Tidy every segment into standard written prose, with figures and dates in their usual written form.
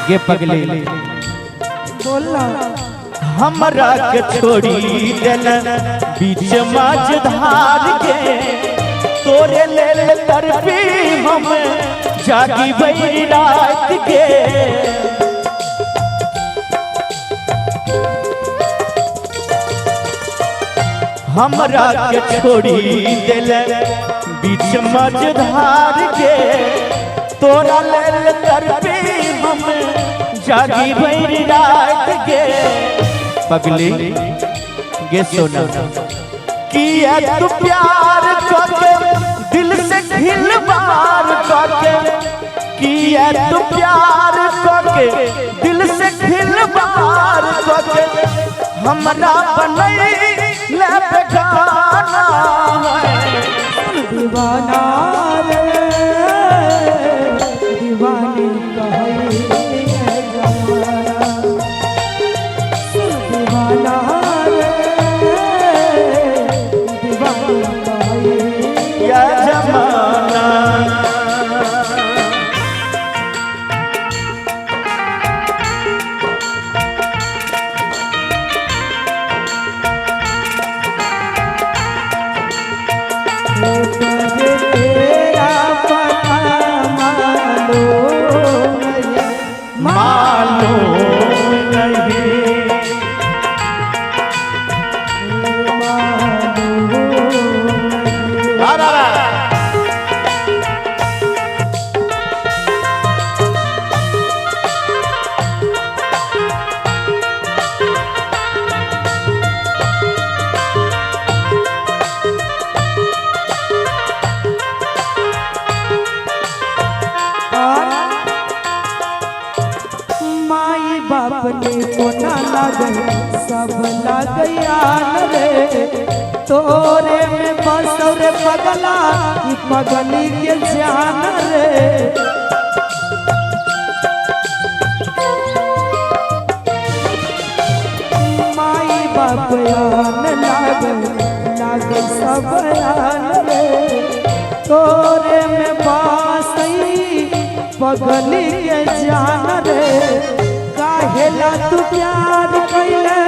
गे पगली बोला हमरा के छोड़ी दिल बीच माज धार के तोरे ले तरफी हम जागी भई रात के हमरा के छोड़ी दिल बीच माज धार के तोरा ले तरफी हम जागी भई रात के पगली गे सोना किया तू प्यार करके दिल से खिलवाड़ करके किया तू प्यार करके दिल से खिलवाड़ करके हमरा बनई ले बेगाना है दीवाना रे दीवानी कहे दीवाना रे दीवानी कहे या जमाना तेरा पता मालूम नहीं माई बाप ने कोना लगे सब लगया रे तोरे में बसर पगला ई पगली के जान रे माई बाप आन लागे सब आन रे तोरे में बसई पगली के जान रे काहेला तू प्यार कैले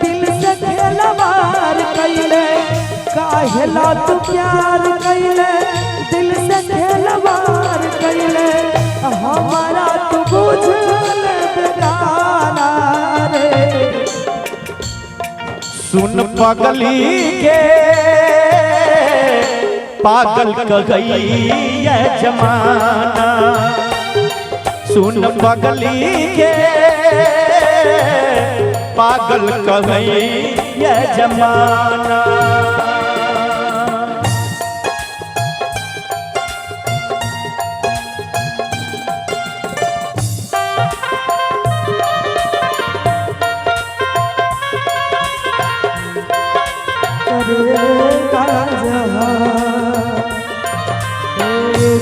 दिल से खेलवार कैले काहेला तू प्यार कैले दिल से खेलवार कैले हमारा तू बुझल बेगाना रे सुन पगली के पागल कगई ये जमाना सुन पगली के पागल कगई ये जमाना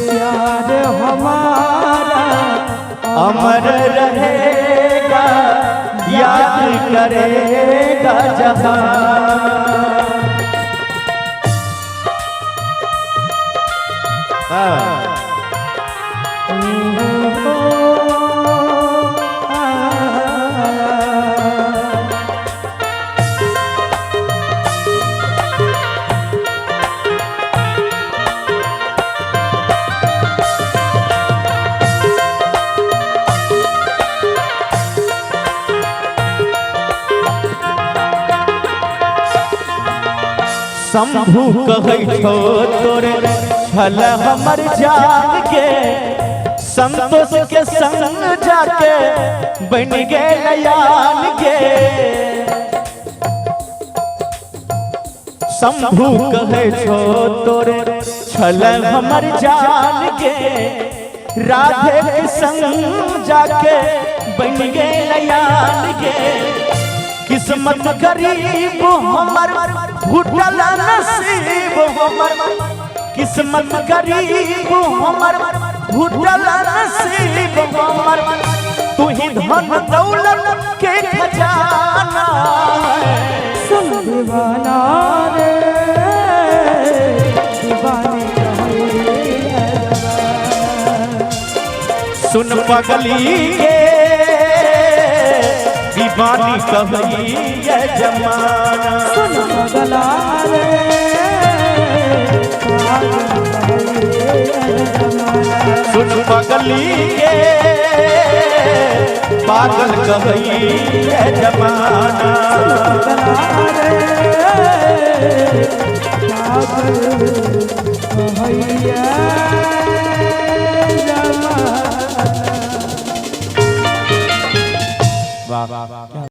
प्यार हमारा अमर रहेगा याद करेगा जहां शंभू कहै छो तोरे छल हमर जान के संतोष के संग जाके बन गेल यान के शंभू कहै छो तोरे छल हमर जान के राधे के संग जाके बन गेल यान के किस्मत गरीब हमर फूटल नसीब हमर किस्मत गरीब हमर फूटल नसीब हमर तू ही धन दौलत के खजाना सुन दीवाना रे दीवाने कहे सुन पगली के दीवानी कहई ये जमाना। सुन पगला रे सुन पगली के पागल कहई ये जमाना। पगला रे